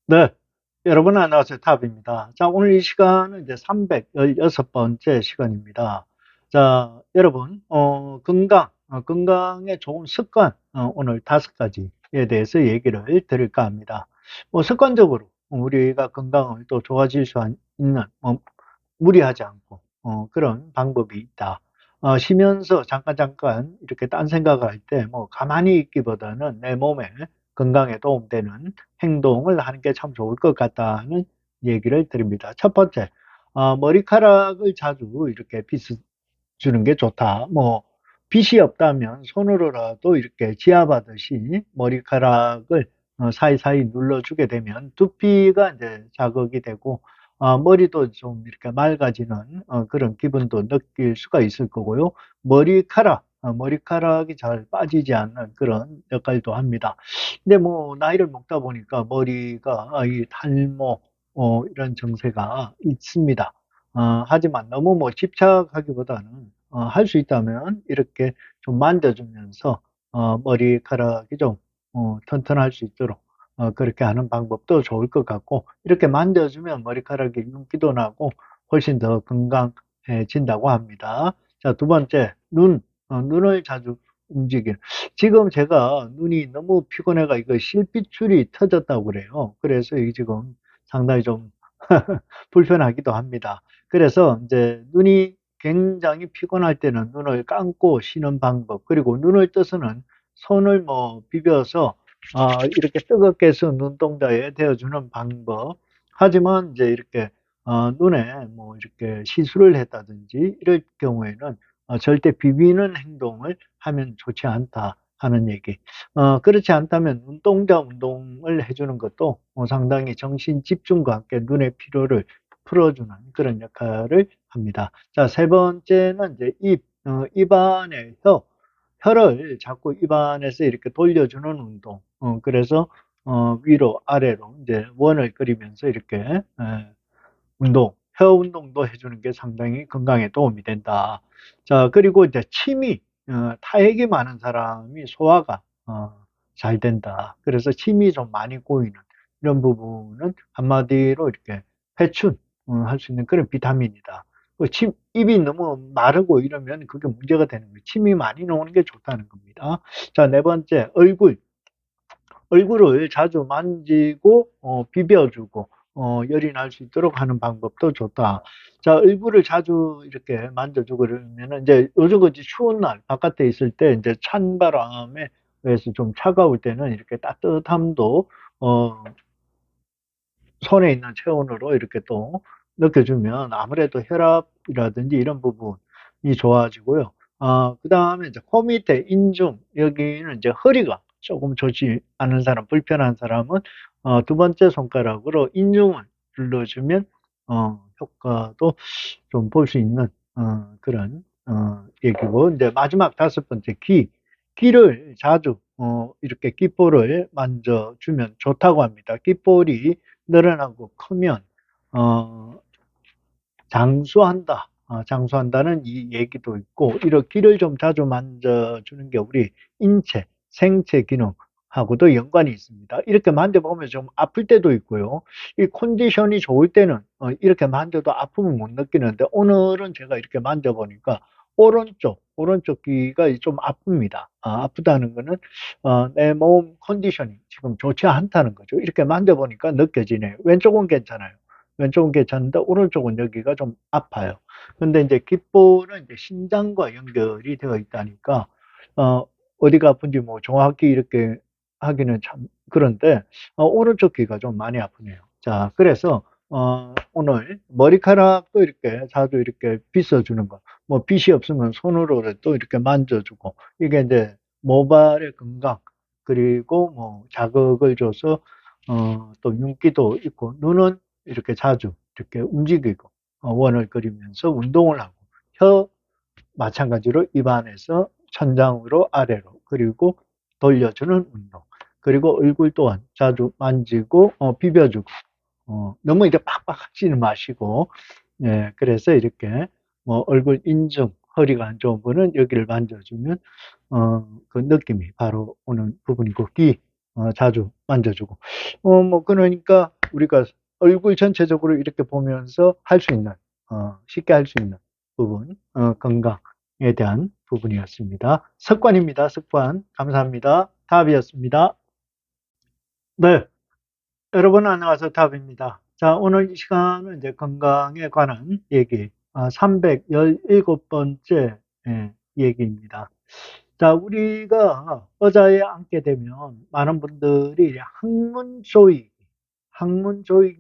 네, 여러분 안녕하세요. 탑입니다. 자, 오늘 이 시간은 이제 316번째 시간입니다. 자, 여러분, 건강에 좋은 습관, 오늘 5가지에 대해서 얘기를 드릴까 합니다. 뭐, 습관적으로 우리가 건강을 또 좋아질 수 있는, 무리하지 않고, 그런 방법이 있다. 쉬면서 잠깐 이렇게 딴 생각을 할 때, 뭐, 가만히 있기보다는 내 몸에 건강에 도움되는 행동을 하는 게 참 좋을 것 같다는 얘기를 드립니다. 첫 번째, 머리카락을 자주 이렇게 빗어주는 게 좋다. 뭐, 빗이 없다면 손으로라도 이렇게 지압하듯이 머리카락을 사이사이 눌러주게 되면 두피가 이제 자극이 되고, 머리도 좀 이렇게 맑아지는 그런 기분도 느낄 수가 있을 거고요. 머리카락이 잘 빠지지 않는 그런 역할도 합니다. 근데 뭐 나이를 먹다 보니까 머리가 이 탈모 이런 증세가 있습니다. 하지만 너무 뭐 집착하기보다는 할 수 있다면 이렇게 좀 만져주면서 머리카락이 좀 튼튼할 수 있도록 그렇게 하는 방법도 좋을 것 같고, 이렇게 만져주면 머리카락에 윤기도 나고 훨씬 더 건강해진다고 합니다. 자, 두 번째, 눈을 자주 움직이는. 지금 제가 눈이 너무 피곤해가 이거 실핏줄이 터졌다고 그래요. 그래서 이게 지금 상당히 좀 불편하기도 합니다. 그래서 이제 눈이 굉장히 피곤할 때는 눈을 감고 쉬는 방법, 그리고 눈을 떠서는 손을 뭐 비벼서 이렇게 뜨겁게 해서 눈동자에 대어주는 방법. 하지만 이제 이렇게 눈에 뭐 이렇게 시술을 했다든지 이럴 경우에는 절대 비비는 행동을 하면 좋지 않다 하는 얘기. 그렇지 않다면 눈동자 운동을 해주는 것도 상당히 정신 집중과 함께 눈의 피로를 풀어주는 그런 역할을 합니다. 자, 세 번째는 이제 입안의 혀를 자꾸 입안에서 이렇게 돌려주는 운동. 그래서 위로 아래로 이제 원을 그리면서 이렇게 혀 운동도 해주는 게 상당히 건강에 도움이 된다. 자, 그리고 이제 타액이 많은 사람이 소화가 잘 된다. 그래서 침이 좀 많이 고이는 이런 부분은 한마디로 이렇게 회춘 할 수 있는 그런 비타민이다. 입이 너무 마르고 이러면 그게 문제가 되는 거예요. 침이 많이 나오는 게 좋다는 겁니다. 자, 네 번째, 얼굴을 자주 만지고 비벼주고 열이 날 수 있도록 하는 방법도 좋다. 자, 얼굴을 자주 이렇게 만져주고 그러면은 이제 요즘 같이 추운 날 바깥에 있을 때 이제 찬 바람에 의해서 좀 차가울 때는 이렇게 따뜻함도 어, 손에 있는 체온으로 이렇게 또 느껴주면 아무래도 혈압이라든지 이런 부분이 좋아지고요. 그 다음에 이제 코 밑에 인중, 여기는 이제 허리가 조금 좋지 않은 사람, 불편한 사람은 두 번째 손가락으로 인중을 눌러주면 효과도 좀 볼 수 있는 그런 얘기고, 이제 마지막 다섯 번째 귀를 자주 이렇게 귓볼을 만져주면 좋다고 합니다. 귓볼이 늘어나고 크면 어, 장수한다는 이 얘기도 있고, 이런 귀를 좀 자주 만져주는 게 우리 생체 기능하고도 연관이 있습니다. 이렇게 만져보면 좀 아플 때도 있고요. 이 컨디션이 좋을 때는 이렇게 만져도 아픔을 못 느끼는데, 오늘은 제가 이렇게 만져보니까 오른쪽 귀가 좀 아픕니다. 아프다는 거는 내 몸 컨디션이 지금 좋지 않다는 거죠. 이렇게 만져보니까 느껴지네요. 왼쪽은 괜찮아요. 왼쪽은 괜찮은데 오른쪽은 여기가 좀 아파요. 근데 이제 귓볼은 이제 신장과 연결이 되어 있다니까 어, 어디가 아픈지 뭐 정확히 이렇게 하기는 참 그런데 오른쪽 귀가 좀 많이 아프네요. 자, 그래서 오늘 머리카락도 이렇게 자주 이렇게 빗어주는 거, 뭐 빗이 없으면 손으로도 이렇게 만져주고, 이게 이제 모발의 건강, 그리고 뭐 자극을 줘서 또 윤기도 있고, 눈은 이렇게 자주 이렇게 움직이고 원을 그리면서 운동을 하고, 혀 마찬가지로 입안에서 천장으로 아래로 그리고 돌려주는 운동, 그리고 얼굴 또한 자주 만지고 비벼주고, 너무 이제 빡빡 하지는 마시고, 예, 그래서 이렇게 뭐 얼굴 인중 허리가 안 좋은 분은 여기를 만져주면 그 느낌이 바로 오는 부분이고, 자주 만져주고. 뭐, 그러니까 우리가 얼굴 전체적으로 이렇게 보면서 할 수 있는, 쉽게 할 수 있는 부분, 건강에 대한 부분이었습니다. 습관입니다. 습관. 감사합니다. 답이었습니다. 네. 여러분 안녕하세요. 답입니다. 자, 오늘 이 시간은 이제 건강에 관한 얘기, 317번째 얘기입니다. 자, 우리가 의자에 앉게 되면 많은 분들이 항문 조이기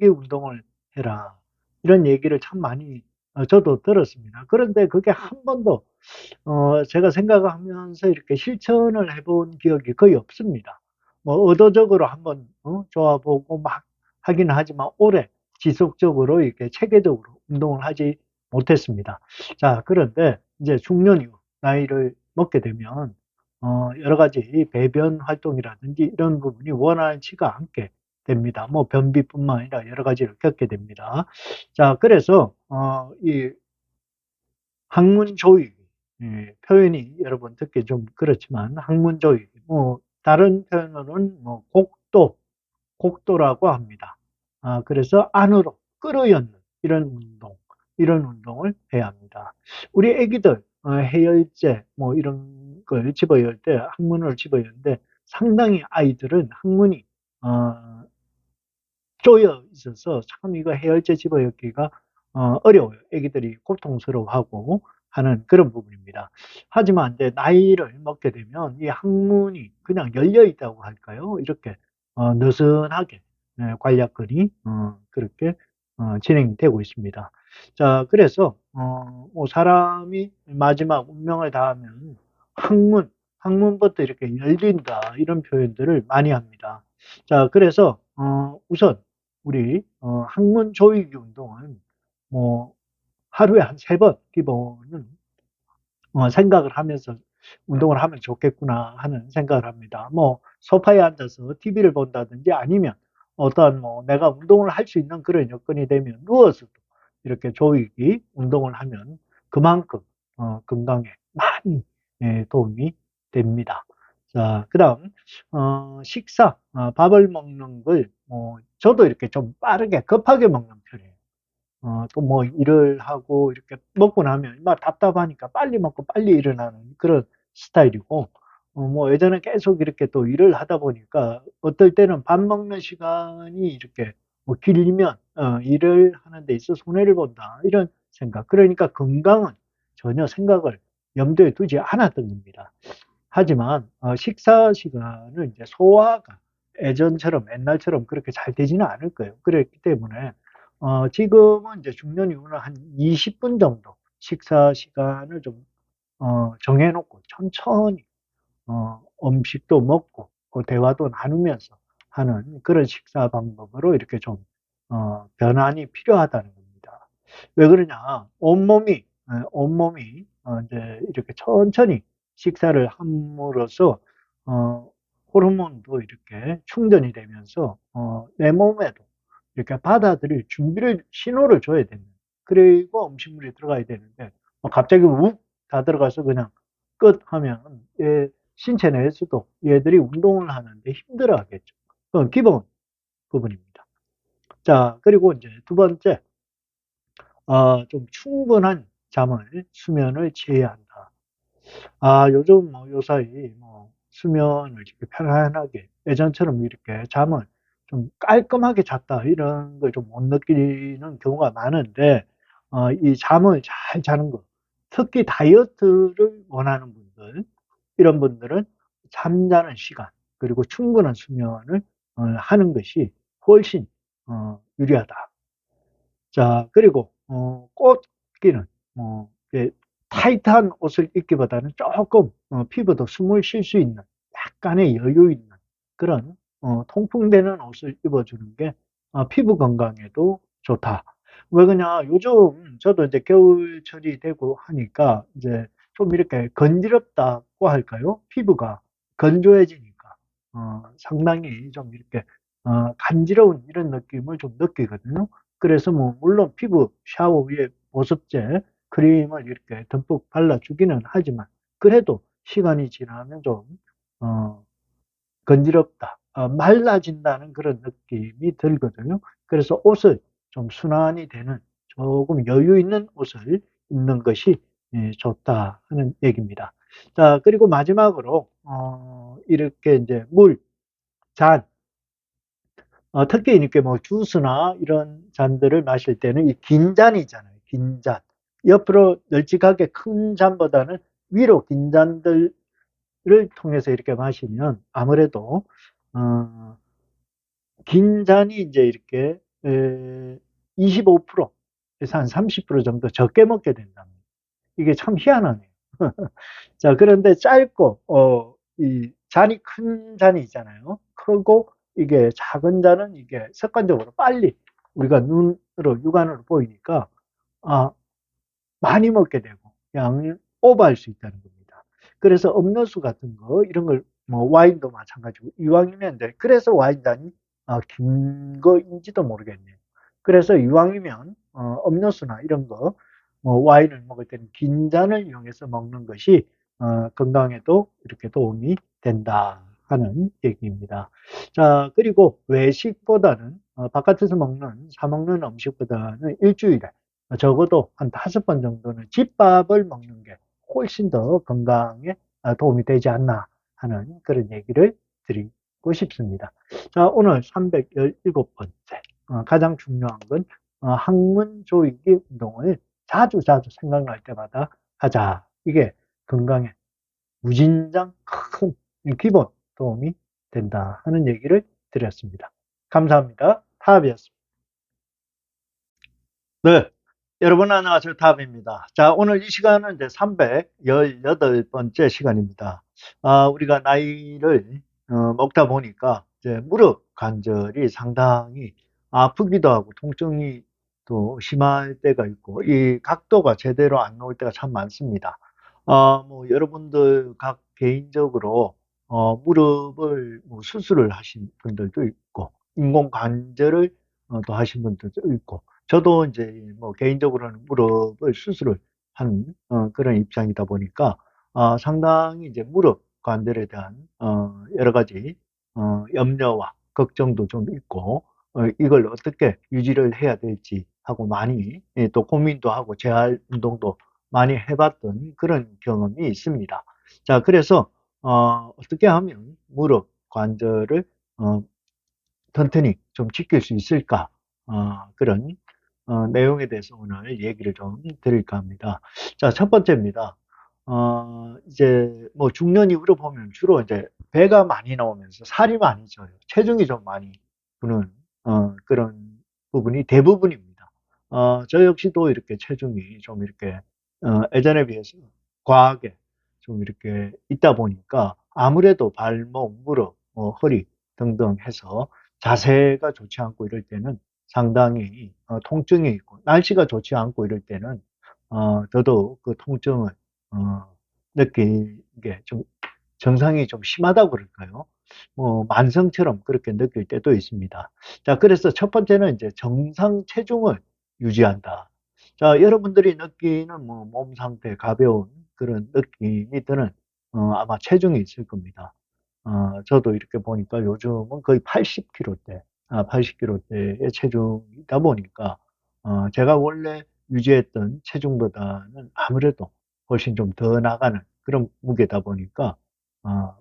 운동을 해라. 이런 얘기를 참 많이 저도 들었습니다. 그런데 그게 한 번도 제가 생각하면서 이렇게 실천을 해본 기억이 거의 없습니다. 뭐 의도적으로 한번 좋아보고 막 하긴 하지만 오래 지속적으로 이렇게 체계적으로 운동을 하지 못했습니다. 자, 그런데 이제 중년 이후 나이를 먹게 되면 여러 가지 배변 활동이라든지 이런 부분이 원활치가 않게 됩니다. 뭐 변비뿐만 아니라 여러 가지를 겪게 됩니다. 자, 그래서 이 항문 조이 표현이 여러분 듣기 좀 그렇지만 항문 조이 뭐 다른 표현으로는 뭐 곡도라고 합니다. 그래서 안으로 끌어연는 이런 운동을 해야 합니다. 우리 애기들 해열제 뭐 이런 걸 집어열 때 항문을 집어열는데 상당히 아이들은 항문이 어, 쪼여 있어서 참 이거 해열제 집어넣기가 어려워요. 애기들이 고통스러워하고 하는 그런 부분입니다. 하지만 이제 나이를 먹게 되면 이 항문이 그냥 열려 있다고 할까요? 이렇게 느슨하게 관략근이 그렇게 진행이 되고 있습니다. 자, 그래서 뭐 사람이 마지막 운명을 다하면 항문부터 이렇게 열린다 이런 표현들을 많이 합니다. 자, 그래서 우선 우리 항문 조이기 운동은 뭐 하루에 한 3번 기본은 생각을 하면서 운동을 하면 좋겠구나 하는 생각을 합니다. 뭐 소파에 앉아서 TV를 본다든지 아니면 어떠한 뭐 내가 운동을 할 수 있는 그런 여건이 되면 누워서도 이렇게 조이기 운동을 하면 그만큼 건강에 많이 도움이 됩니다. 자, 그다음 식사 밥을 먹는 걸 저도 이렇게 좀 빠르게 급하게 먹는 편이에요. 또 뭐 일을 하고 이렇게 먹고 나면 막 답답하니까 빨리 먹고 빨리 일어나는 그런 스타일이고, 뭐 예전에 계속 이렇게 또 일을 하다 보니까 어떨 때는 밥 먹는 시간이 이렇게 뭐 길면 일을 하는 데 있어 손해를 본다. 이런 생각. 그러니까 건강은 전혀 생각을 염두에 두지 않았던 겁니다. 하지만 식사 시간을 이제 소화가 예전처럼 옛날처럼 그렇게 잘 되지는 않을 거예요. 그렇기 때문에 지금은 이제 중년 이후는 한 20분 정도 식사 시간을 좀 정해놓고 천천히 음식도 먹고 그 대화도 나누면서 하는 그런 식사 방법으로 이렇게 좀 변환이 필요하다는 겁니다. 왜 그러냐? 온몸이 이제 이렇게 천천히 식사를 함으로써 어, 호르몬도 이렇게 충전이 되면서 내 몸에도 이렇게 받아들일 신호를 줘야 됩니다. 그리고 음식물이 들어가야 되는데 갑자기 욱 다 들어가서 그냥 끝 하면 신체 내에서도 얘들이 운동을 하는데 힘들어 하겠죠. 그건 기본 부분입니다. 자, 그리고 이제 두 번째, 좀 충분한 수면을 취해야 한다. 요즘 뭐 요사이 뭐 수면을 이렇게 편안하게 예전처럼 이렇게 잠을 좀 깔끔하게 잤다 이런 걸 좀 못 느끼는 경우가 많은데 이 잠을 잘 자는 것 특히 다이어트를 원하는 분들 이런 분들은 잠자는 시간 그리고 충분한 수면을 하는 것이 훨씬 유리하다. 자, 그리고 꽃기는 이제 타이트한 옷을 입기보다는 조금 피부도 숨을 쉴 수 있는 약간의 여유 있는 그런 통풍되는 옷을 입어주는 게 피부 건강에도 좋다. 왜 그러냐? 요즘 저도 이제 겨울철이 되고 하니까 이제 좀 이렇게 건드렸다고 할까요? 피부가 건조해지니까 상당히 좀 이렇게 간지러운 이런 느낌을 좀 느끼거든요. 그래서 뭐 물론 피부 샤워 위에 보습제 크림을 이렇게 듬뿍 발라주기는 하지만 그래도 시간이 지나면 좀 건드럽다 말라진다는 그런 느낌이 들거든요. 그래서 옷을 좀 순환이 되는 조금 여유 있는 옷을 입는 것이 좋다 하는 얘기입니다. 자, 그리고 마지막으로 이렇게 이제 물, 잔, 특히 이렇게 뭐 주스나 이런 잔들을 마실 때는 이 긴 잔이잖아요. 긴 잔. 옆으로 널찍하게 큰 잔보다는 위로 긴 잔들을 통해서 이렇게 마시면 아무래도 어, 긴 잔이 이제 이렇게 25%에서 한 30% 정도 적게 먹게 된답니다. 이게 참 희한하네요. 자, 그런데 짧고, 이 잔이 큰 잔이 있잖아요. 크고, 이게 작은 잔은 이게 습관적으로 빨리 우리가 눈으로, 육안으로 보이니까, 아, 많이 먹게 되고, 양을 오버할 수 있다는 겁니다. 그래서 음료수 같은 거, 이런 걸, 뭐, 와인도 마찬가지고, 이왕이면, 그래서 와인잔이 긴 거인지도 모르겠네요. 그래서 이왕이면, 음료수나 이런 거, 뭐, 와인을 먹을 때는 긴 잔을 이용해서 먹는 것이, 건강에도 이렇게 도움이 된다 하는 얘기입니다. 자, 그리고 외식보다는, 바깥에서 사 먹는 음식보다는 일주일에 적어도 한 5번 정도는 집밥을 먹는 게 훨씬 더 건강에 도움이 되지 않나 하는 그런 얘기를 드리고 싶습니다. 자, 오늘 317번째. 가장 중요한 건 항문 조이기 운동을 자주 생각날 때마다 하자. 이게 건강에 무진장 큰 기본 도움이 된다 하는 얘기를 드렸습니다. 감사합니다. 타비였습니다. 네. 여러분 안녕하세요. 탑입니다. 자, 오늘 이 시간은 이제 318번째 시간입니다. 우리가 나이를 먹다 보니까 이제 무릎 관절이 상당히 아프기도 하고 통증이 또 심할 때가 있고 이 각도가 제대로 안 나올 때가 참 많습니다. 뭐 여러분들 각 개인적으로 무릎을 뭐 수술을 하신 분들도 있고 인공 관절을 또 하신 분들도 있고 저도 이제 뭐 개인적으로는 무릎을 수술을 한 그런 입장이다 보니까 상당히 이제 무릎 관절에 대한 여러 가지 염려와 걱정도 좀 있고 이걸 어떻게 유지를 해야 될지 하고 많이 또 고민도 하고 재활 운동도 많이 해봤던 그런 경험이 있습니다. 자, 그래서 어떻게 하면 무릎 관절을 어, 튼튼히 좀 지킬 수 있을까? 그런 내용에 대해서 오늘 얘기를 좀 드릴까 합니다. 자, 첫 번째입니다. 이제 뭐 중년 이후로 보면 주로 이제 배가 많이 나오면서 살이 많이 쪄요. 체중이 좀 많이 부는 그런 부분이 대부분입니다. 저 역시도 이렇게 체중이 좀 이렇게 예전에 비해서 과하게 좀 이렇게 있다 보니까 아무래도 발목, 무릎, 허리 등등 해서 자세가 좋지 않고 이럴 때는 상당히 통증이 있고 날씨가 좋지 않고 이럴 때는 더더욱 그 통증을 어, 느끼게 좀 증상이 좀 심하다고 그럴까요? 뭐 만성처럼 그렇게 느낄 때도 있습니다. 자, 그래서 첫 번째는 이제 정상 체중을 유지한다. 자, 여러분들이 느끼는 뭐 몸 상태 가벼운 그런 느낌이 드는 아마 체중이 있을 겁니다. 저도 이렇게 보니까 요즘은 거의 80kg대, 80kg대의 체중이다 보니까, 제가 원래 유지했던 체중보다는 아무래도 훨씬 좀 더 나가는 그런 무게다 보니까,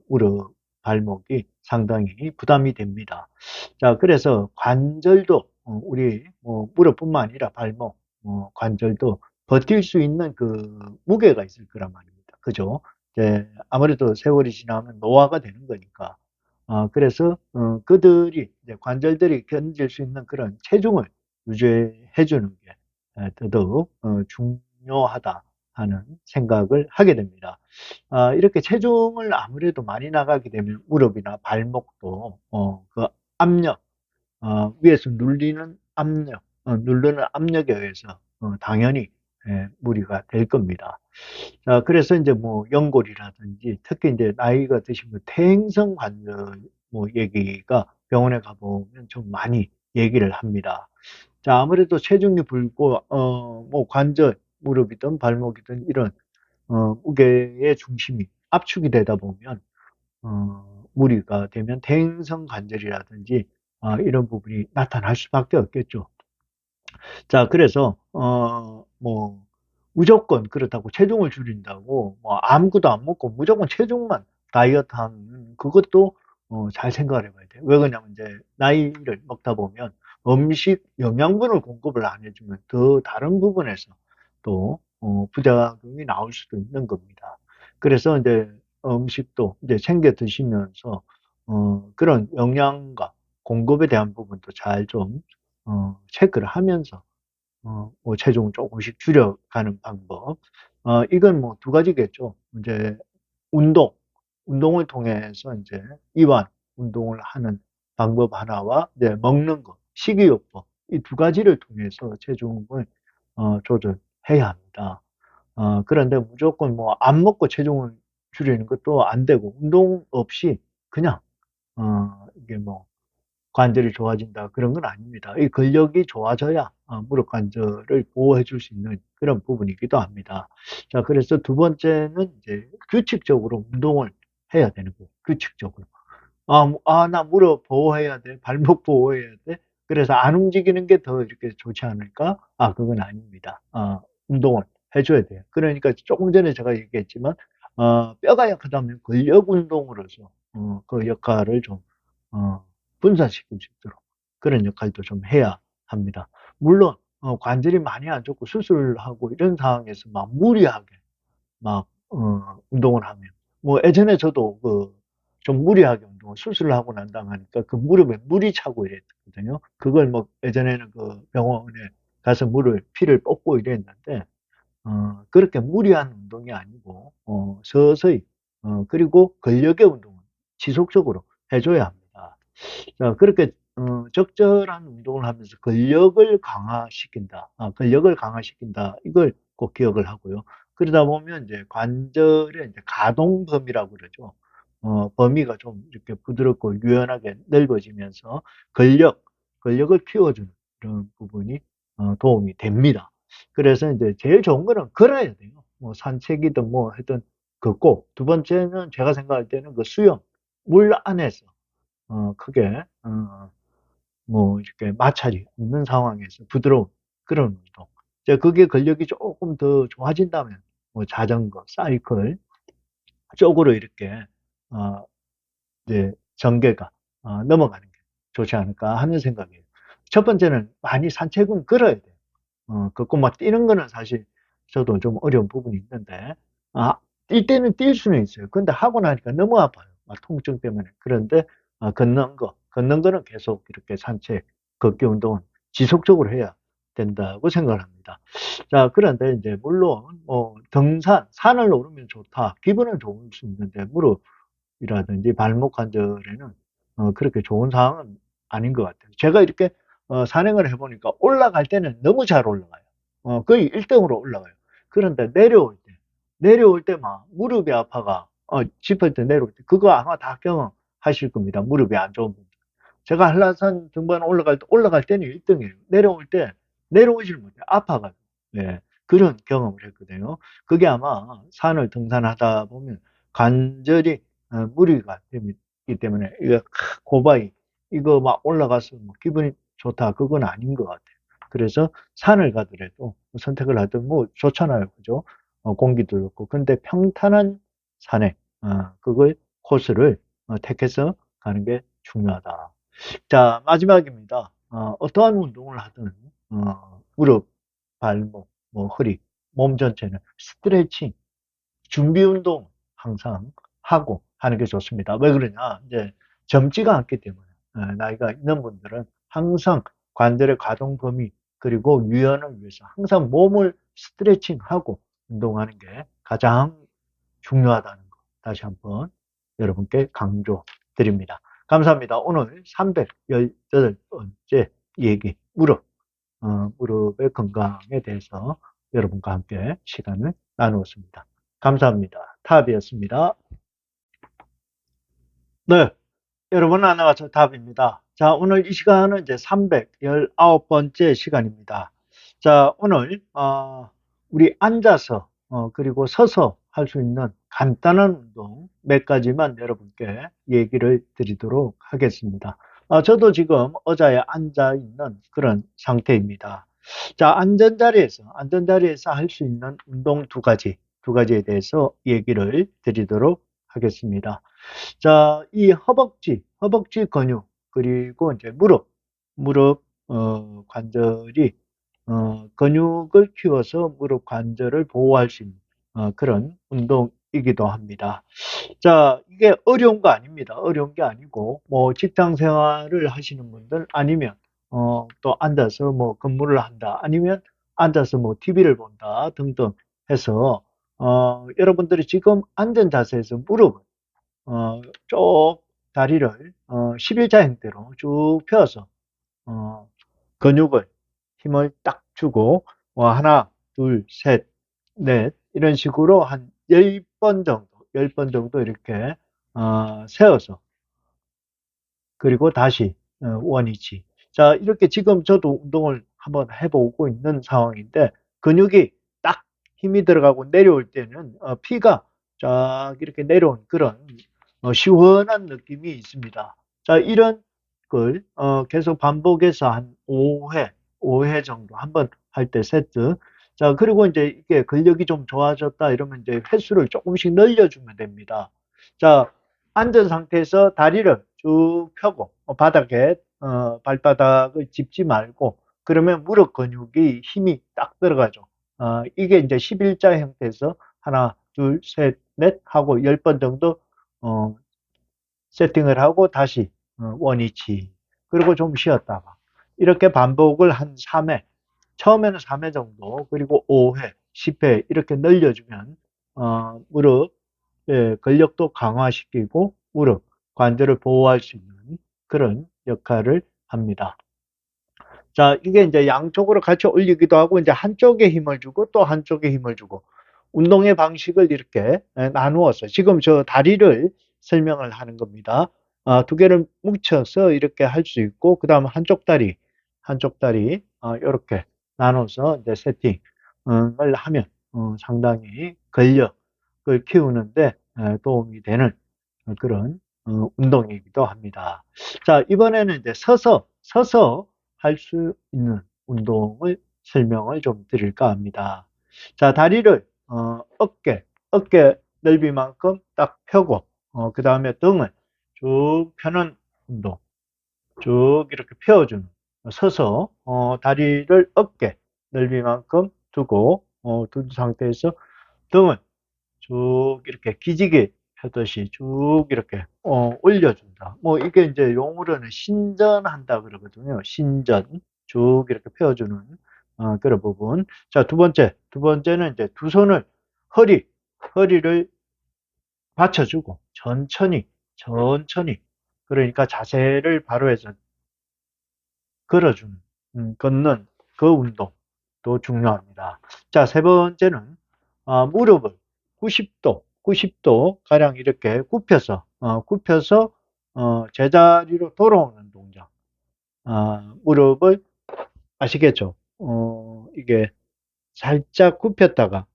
무릎, 발목이 상당히 부담이 됩니다. 자, 그래서 관절도, 우리 뭐 무릎뿐만 아니라 발목, 관절도 버틸 수 있는 그 무게가 있을 거란 말입니다. 그죠? 아무래도 세월이 지나면 노화가 되는 거니까. 그래서 그들이 이제 관절들이 견딜 수 있는 그런 체중을 유지해 주는 게 더더욱 중요하다 하는 생각을 하게 됩니다. 이렇게 체중을 아무래도 많이 나가게 되면 무릎이나 발목도 그 압력, 위에서 눌리는 압력, 누르는 압력에 의해서 당연히 무리가 될 겁니다. 자, 그래서 이제 뭐 연골이라든지 특히 이제 나이가 드시면 퇴행성 관절 뭐 얘기가 병원에 가보면 좀 많이 얘기를 합니다. 자, 아무래도 체중이 불고 뭐 관절, 무릎이든 발목이든 이런 무게의 중심이 압축이 되다 보면 무리가 되면 퇴행성 관절이라든지 이런 부분이 나타날 수밖에 없겠죠. 자, 그래서 뭐 무조건 그렇다고 체중을 줄인다고 뭐 아무것도 안 먹고 무조건 체중만 다이어트 하는 그것도 잘 생각을 해봐야 돼요. 왜 그러냐면 이제 나이를 먹다 보면 음식 영양분을 공급을 안 해주면 더 다른 부분에서 또 부작용이 나올 수도 있는 겁니다. 그래서 이제 음식도 이제 챙겨 드시면서 그런 영양과 공급에 대한 부분도 잘 좀 체크를 하면서 뭐 체중을 조금씩 줄여가는 방법. 이건 뭐 두 가지겠죠. 이제 운동, 운동을 통해서 이제 이완 운동을 하는 방법 하나와 이제 먹는 거, 식이요법 이 두 가지를 통해서 체중을 조절해야 합니다. 그런데 무조건 뭐 안 먹고 체중을 줄이는 것도 안 되고 운동 없이 그냥 이게 뭐 관절이 좋아진다 그런 건 아닙니다. 이 근력이 좋아져야 무릎 관절을 보호해 줄 수 있는 그런 부분이기도 합니다. 자, 그래서 두 번째는 이제 규칙적으로 운동을 해야 되는 거예요. 규칙적으로. 나 무릎 보호해야 돼. 발목 보호해야 돼. 그래서 안 움직이는 게 더 이렇게 좋지 않을까? 그건 아닙니다. 운동을 해줘야 돼요. 그러니까 조금 전에 제가 얘기했지만, 뼈가 약하다면 근력 운동으로서, 그 역할을 좀, 어, 분산시킬 수 있도록 그런 역할도 좀 해야 합니다. 물론, 관절이 많이 안 좋고 수술하고 이런 상황에서 막 무리하게 막 운동을 하면 뭐 예전에 저도 그 좀 무리하게 운동을 수술을 하고 난 다음 하니까 그 무릎에 물이 차고 이랬거든요. 그걸 뭐 예전에는 그 병원에 가서 피를 뽑고 이랬는데 그렇게 무리한 운동이 아니고 서서히 그리고 근력의 운동은 지속적으로 해줘야 합니다. 자, 그렇게 적절한 운동을 하면서 근력을 강화시킨다. 근력을 강화시킨다. 이걸 꼭 기억을 하고요. 그러다 보면 이제 관절의 이제 가동 범위라고 그러죠. 범위가 좀 이렇게 부드럽고 유연하게 넓어지면서 근력을 키워주는 그런 부분이 도움이 됩니다. 그래서 이제 제일 좋은 거는 걸어야 돼요. 뭐 산책이든 뭐 하여튼 걷고 두 번째는 제가 생각할 때는 그 수영 물 안에서 크게 뭐 이렇게 마찰이 없는 상황에서 부드러운 그런 운동. 이제 그게 근력이 조금 더 좋아진다면 뭐 자전거, 사이클 쪽으로 이렇게 어 이제 전개가 넘어가는 게 좋지 않을까 하는 생각이에요. 첫 번째는 많이 산책은 걸어야 돼요. 걷고 막 뛰는 거는 사실 저도 좀 어려운 부분이 있는데, 뛸 때는 뛸 수는 있어요. 근데 하고 나니까 너무 아파요. 막 통증 때문에. 그런데, 걷는 거는 계속 이렇게 산책, 걷기 운동은 지속적으로 해야 된다고 생각을 합니다. 자, 그런데 이제 물론, 뭐, 산을 오르면 좋다. 기분은 좋을 수 있는데, 이라든지 발목 관절에는 그렇게 좋은 상황은 아닌 것 같아요. 제가 이렇게 산행을 해보니까 올라갈 때는 너무 잘 올라가요. 거의 1등으로 올라가요. 그런데 내려올 때 막 무릎이 아파가 짚을 때 내려올 때 그거 아마 다 경험하실 겁니다. 무릎이 안 좋은 분들. 제가 한라산 등반 올라갈 때는 1등이에요. 내려오질 못해요. 아파가지고. 예, 그런 경험을 했거든요. 그게 아마 산을 등산하다 보면 관절이 무리가 되기 때문에 이거 고바위 이거 막 올라가서 뭐 기분이 좋다 그건 아닌 것 같아요. 그래서 산을 가더라도 선택을 하든 뭐 좋잖아요, 그죠? 공기도 좋고 근데 평탄한 산에 그걸 코스를 택해서 가는 게 중요하다. 자, 마지막입니다. 어떠한 운동을 하든 무릎, 발목, 뭐 허리, 몸 전체는 스트레칭 준비 운동 항상 하고 하는 게 좋습니다. 왜 그러냐? 이제 젊지가 않기 때문에 나이가 있는 분들은 항상 관절의 가동 범위 그리고 유연을 위해서 항상 몸을 스트레칭하고 운동하는 게 가장 중요하다는 거 다시 한번 여러분께 강조드립니다. 감사합니다. 오늘 318번째 얘기 무릎의 건강에 대해서 여러분과 함께 시간을 나누었습니다. 감사합니다. 탑이었습니다. 네, 여러분 안녕하세요. 탑입니다. 자, 오늘 이 시간은 이제 319번째 시간입니다. 자, 오늘 우리 앉아서 그리고 서서 할 수 있는 간단한 운동 몇 가지만 여러분께 얘기를 드리도록 하겠습니다. 저도 지금 의자에 앉아 있는 그런 상태입니다. 자, 앉은 자리에서 할 수 있는 운동 두 가지에 대해서 얘기를 드리도록 하겠습니다. 자, 이 허벅지 근육, 그리고 이제 무릎, 관절이, 근육을 키워서 무릎 관절을 보호할 수 있는, 그런 운동이기도 합니다. 자, 이게 어려운 거 아닙니다. 어려운 게 아니고, 뭐, 직장 생활을 하시는 분들 아니면, 또 앉아서 뭐 근무를 한다. 아니면 앉아서 뭐 TV를 본다. 등등 해서, 여러분들이 지금 앉은 자세에서 쭉 다리를 11자 형태로 쭉 펴서 어, 근육을 힘을 딱 주고 하나, 둘, 셋, 넷 이런 식으로 한 10번 정도, 10번 정도 이렇게 세워서 그리고 다시 원위치. 자, 이렇게 지금 저도 운동을 한번 해보고 있는 상황인데 근육이 딱 힘이 들어가고 내려올 때는 피가 쫙 이렇게 내려온 그런 시원한 느낌이 있습니다. 자, 이런 걸 계속 반복해서 한 5회 정도 한번 할 때 세트. 자, 그리고 이제 이게 근력이 좀 좋아졌다 이러면 이제 횟수를 조금씩 늘려주면 됩니다. 자, 앉은 상태에서 다리를 쭉 펴고 바닥에 발바닥을 짚지 말고 그러면 무릎 근육이 힘이 딱 들어가죠. 이게 이제 11자 형태에서 하나, 둘, 셋, 넷 하고 10번 정도 어, 세팅을 하고 다시 원위치 그리고 좀 쉬었다가 이렇게 반복을 한 3회 처음에는 3회 정도 그리고 5회, 10회 이렇게 늘려주면 무릎 근력도 강화시키고 무릎 관절을 보호할 수 있는 그런 역할을 합니다. 자, 이게 이제 양쪽으로 같이 올리기도 하고, 이제 한쪽에 힘을 주고 또 한쪽에 힘을 주고, 운동의 방식을 이렇게 나누어서, 지금 저 다리를 설명을 하는 겁니다. 두 개를 뭉쳐서 이렇게 할 수 있고, 그 다음 한쪽 다리, 이렇게 나눠서 이제 세팅을 하면, 상당히 근력을 키우는데 도움이 되는 그런 운동이기도 합니다. 자, 이번에는 이제 서서 할 수 있는 운동을 설명을 좀 드릴까 합니다. 자, 다리를 어깨 넓이만큼 딱 펴고 그 다음에 등을 쭉 펴는 운동, 쭉 이렇게 펴주는 서서 다리를 어깨 넓이만큼 두고 둔 상태에서 등을 쭉 이렇게 기지개 펴듯이 쭉 이렇게 올려준다. 뭐 이게 이제 용어로는 신전한다 그러거든요. 신전 쭉 이렇게 펴주는 그런 부분. 자, 두 번째는 이제 두 손을 허리를 받쳐주고 천천히 그러니까 자세를 바로 해서 걸어주는 걷는 그 운동도 중요합니다. 자, 세 번째는 무릎을 90도 가량 이렇게 굽혀서 제자리로 돌아오는 동작. 무릎을 아시겠죠? 이게 살짝 굽혔다가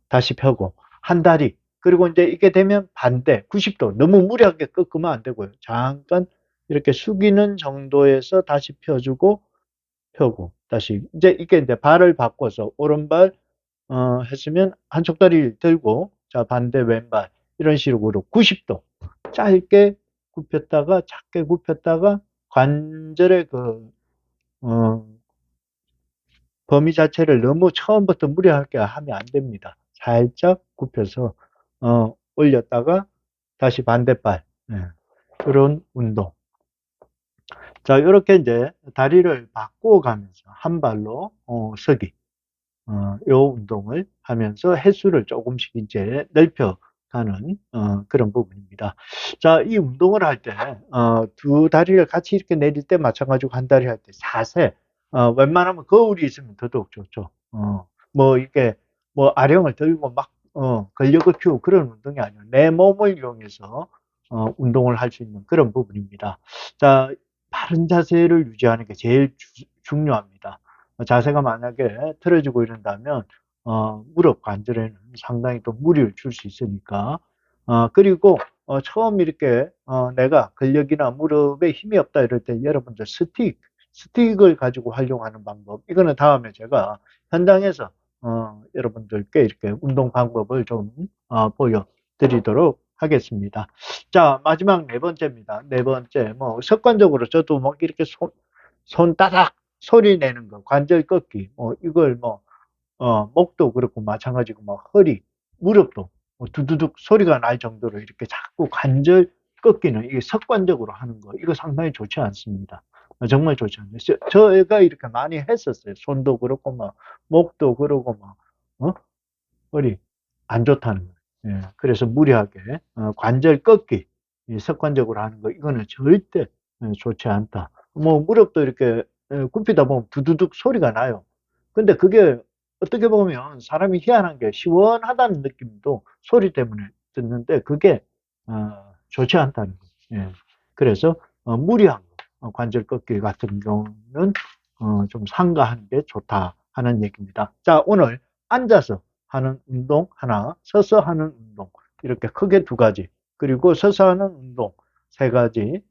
다시 펴고 한 다리 그리고 이제 이게 되면 반대 90도 너무 무리하게 꺾으면 안 되고요. 잠깐 이렇게 숙이는 정도에서 다시 펴주고 펴고 다시 이제 발을 바꿔서 오른발 했으면 한쪽 다리를 들고 자 반대 왼발 이런 식으로 90도 짧게 굽혔다가 작게 굽혔다가 관절의 그 어, 범위 자체를 너무 처음부터 무리하게 하면 안 됩니다. 살짝 굽혀서 올렸다가 다시 반대발 그런 운동. 자 이렇게 이제 다리를 바꾸어 가면서 한 발로 서기 요 운동을 하면서 횟수를 조금씩 이제 넓혀가는 그런 부분입니다. 자, 이 운동을 할 때, 두 다리를 같이 이렇게 내릴 때 마찬가지고 한 다리 할 때 자세, 웬만하면 거울이 있으면 더더욱 좋죠. 뭐 이게 뭐 아령을 들고 막 근력을 키우고 그런 운동이 아니에요. 내 몸을 이용해서 운동을 할 수 있는 그런 부분입니다. 자, 바른 자세를 유지하는 게 제일 중요합니다. 자세가 만약에 틀어지고 이런다면 무릎 관절에는 상당히 또 무리를 줄 수 있으니까. 그리고 처음 이렇게 내가 근력이나 무릎에 힘이 없다 이럴 때 여러분들 스틱을 가지고 활용하는 방법, 이거는 다음에 제가 현장에서 여러분들께 이렇게 운동 방법을 좀 보여드리도록 하겠습니다. 자, 마지막 네 번째입니다. 네 번째, 뭐 습관적으로 저도 뭐 이렇게 손 따닥 소리 내는 거, 관절 꺾기, 이걸 목도 그렇고 마찬가지고, 허리, 무릎도 두두둑 소리가 날 정도로 이렇게 자꾸 관절 꺾이는, 이게 습관적으로 하는 거, 이거 상당히 좋지 않습니다. 정말 좋지 않아요. 제가 이렇게 많이 했었어요. 손도 그렇고, 목도 그렇고, 허리 안 좋다는 거예요. 예, 그래서 무리하게 관절 꺾기, 습관적으로 하는 거, 이거는 절대 좋지 않다. 뭐 무릎도 이렇게 굽히다 보면 두두둑 소리가 나요. 근데 그게 어떻게 보면 사람이 희한한 게 시원하다는 느낌도 소리 때문에 듣는데, 그게 좋지 않다는 거예요. 예. 그래서 무리한 거, 관절 꺾기 같은 경우는 좀 삼가하는 게 좋다 하는 얘기입니다. 자, 오늘 앉아서 하는 운동 하나, 서서 하는 운동, 이렇게 크게 두 가지, 그리고 서서 하는 운동 세 가지에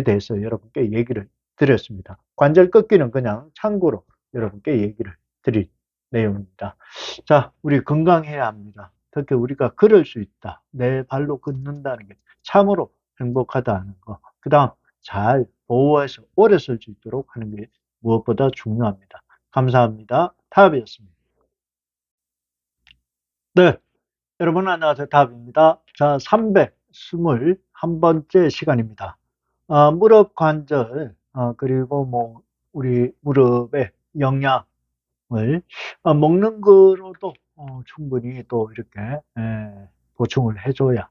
대해서 여러분께 얘기를 드렸습니다. 관절 꺾기는 그냥 참고로 여러분께 얘기를 드릴 내용입니다. 자, 우리 건강해야 합니다. 특히 우리가 걸을 수 있다, 내 발로 걷는다는 게 참으로 행복하다는 거, 그 다음 잘 보호해서 오래 쓸 수 있도록 하는 게 무엇보다 중요합니다. 감사합니다. 타협이었습니다. 네, 여러분 안녕하세요. 답입니다. 자, 321번째 시간입니다. 무릎 관절, 그리고 뭐 우리 무릎의 영양을 먹는 거로도 충분히 또 이렇게 보충을 해줘야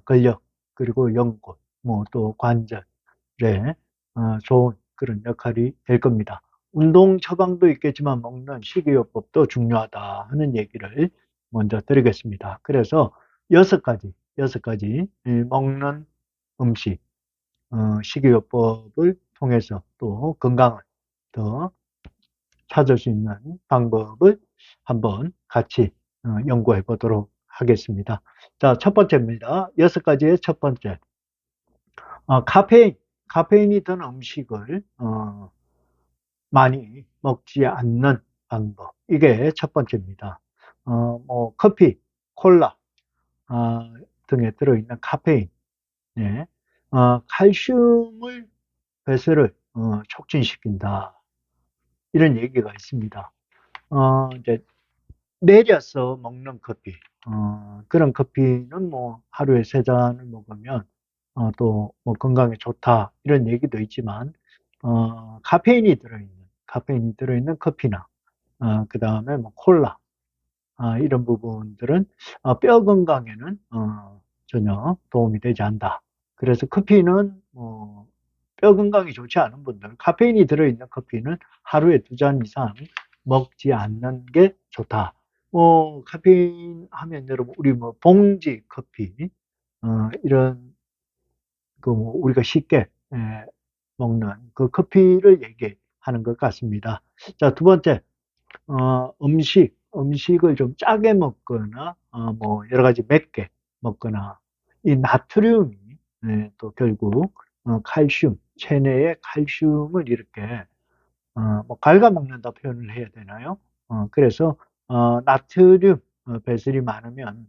근력, 그리고 연골, 뭐 또 관절에 좋은 그런 역할이 될 겁니다. 운동 처방도 있겠지만 먹는 식이요법도 중요하다 하는 얘기를 먼저 드리겠습니다. 그래서 여섯 가지 먹는 음식, 식이요법을 통해서 또 건강을 더 찾을 수 있는 방법을 한번 같이 연구해 보도록 하겠습니다. 자, 첫 번째입니다. 여섯 가지의 첫 번째. 카페인이 든 음식을 많이 먹지 않는 방법. 이게 첫 번째입니다. 뭐 커피, 콜라 등에 들어있는 카페인, 예. 칼슘을 배설을 촉진시킨다, 이런 얘기가 있습니다. 이제 내려서 먹는 커피, 그런 커피는 뭐 하루에 세 잔을 먹으면 또뭐 건강에 좋다, 이런 얘기도 있지만, 카페인이 들어있는 커피나 그 다음에 뭐 콜라, 이런 부분들은 뼈 건강에는 전혀 도움이 되지 않는다. 그래서 커피는 뼈 건강이 좋지 않은 분들, 카페인이 들어있는 커피는 하루에 두 잔 이상 먹지 않는 게 좋다. 카페인 하면 여러분, 우리 뭐 봉지 커피, 이런 그뭐 우리가 쉽게 먹는 그 커피를 얘기하는 것 같습니다. 자, 두 번째, 음식을 좀 짜게 먹거나, 뭐, 여러 가지 맵게 먹거나, 이 나트륨이, 또 결국, 칼슘, 체내의 칼슘을 이렇게, 뭐, 갉아먹는다 표현을 해야 되나요? 그래서, 나트륨 배설이 많으면,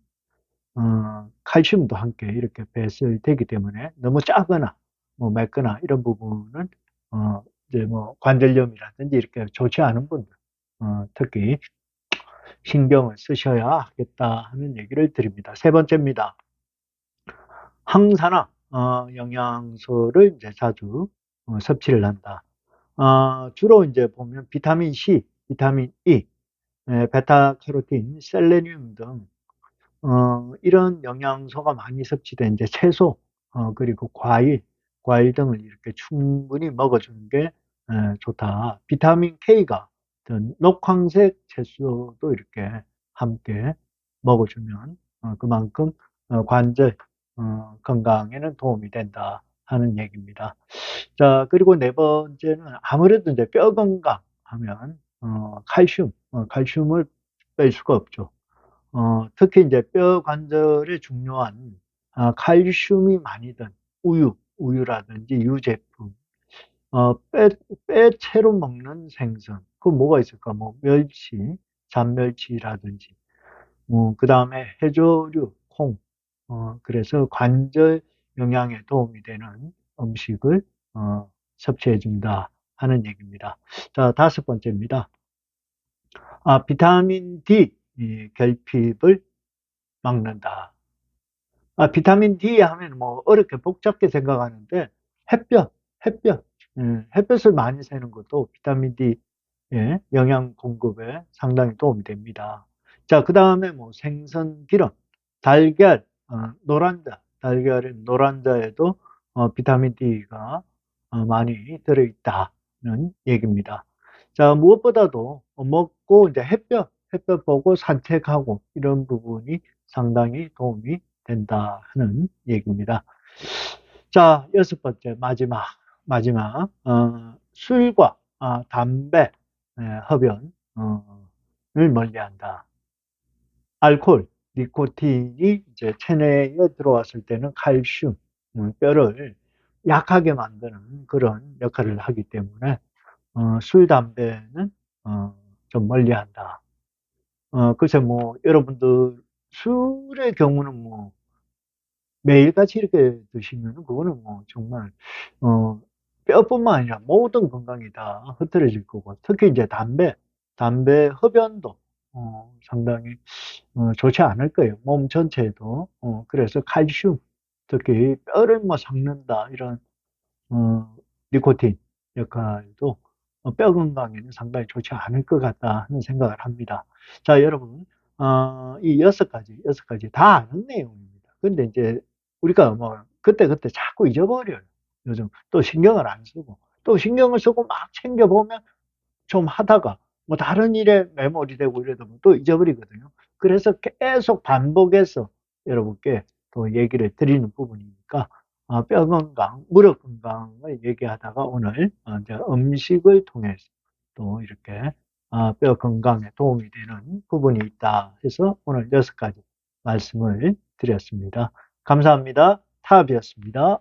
칼슘도 함께 이렇게 배설되기 때문에 너무 짜거나, 뭐, 맵거나 이런 부분은, 이제 뭐, 관절염이라든지 이렇게 좋지 않은 분들, 특히 신경을 쓰셔야 하겠다 하는 얘기를 드립니다. 세 번째입니다. 항산화 영양소를 이제 자주 섭취를 한다. 주로 이제 보면 비타민 C, 비타민 E, 베타카로틴, 셀레늄 등 이런 영양소가 많이 섭취된 이제 채소, 그리고 과일 등을 이렇게 충분히 먹어주는 게 좋다. 비타민 K가 든 녹황색 채소도 이렇게 함께 먹어주면 그만큼 관절 건강에는 도움이 된다 하는 얘기입니다. 자, 그리고 네 번째는 아무래도 이제 뼈 건강 하면 칼슘, 칼슘을 뺄 수가 없죠. 특히 이제 뼈 관절에 중요한 칼슘이 많이 든 우유라든지 유제품, 어, 뼈, 뼈채로 먹는 생선, 그 뭐가 있을까? 뭐 멸치, 잔멸치라든지, 그 다음에 해조류, 콩, 그래서 관절 영양에 도움이 되는 음식을 섭취해 준다 하는 얘기입니다. 자, 다섯 번째입니다. 비타민 D 이 결핍을 막는다. 비타민 D 하면 뭐 어렵게 복잡게 생각하는데 햇볕, 햇볕, 햇볕을 많이 쐬는 것도 비타민 D 영양 공급에 상당히 도움이 됩니다. 자, 그 다음에 뭐 생선 기름, 달걀, 노란자, 달걀의 노란자에도 비타민 D가 많이 들어있다는 얘기입니다. 자, 무엇보다도 먹고 이제 햇볕 보고 산책하고 이런 부분이 상당히 도움이 된다 하는 얘기입니다. 자, 여섯 번째, 마지막, 술과 담배, 흡연, 을 멀리한다. 알코올, 니코틴이 이제 체내에 들어왔을 때는 칼슘, 뼈를 약하게 만드는 그런 역할을 하기 때문에 술, 담배는 좀 멀리한다. 글쎄 뭐 여러분들 술의 경우는 뭐 매일같이 이렇게 드시면 그거는 뭐 정말 어, 뼈뿐만 아니라 모든 건강이 다 흐트러질 거고 특히 이제 담배 흡연도 상당히 좋지 않을 거예요. 몸 전체에도. 그래서 칼슘, 특히 뼈를 뭐 삭는다 이런 어, 니코틴 역할도 뼈 건강에는 상당히 좋지 않을 것 같다 하는 생각을 합니다. 자, 여러분, 이 여섯 가지 다 아는 내용입니다. 근데 이제 우리가 뭐 그때그때 자꾸 잊어버려요. 요즘 또 신경을 안 쓰고 또 신경을 쓰고 막 챙겨보면 좀 하다가 뭐 다른 일에 매몰이 되고 이러다 보면 또 잊어버리거든요. 그래서 계속 반복해서 여러분께 또 얘기를 드리는 부분이니까 뼈 건강, 무릎 건강을 얘기하다가 오늘 이제 음식을 통해서 또 이렇게 뼈 건강에 도움이 되는 부분이 있다 해서 오늘 여섯 가지 말씀을 드렸습니다. 감사합니다. 타비였습니다.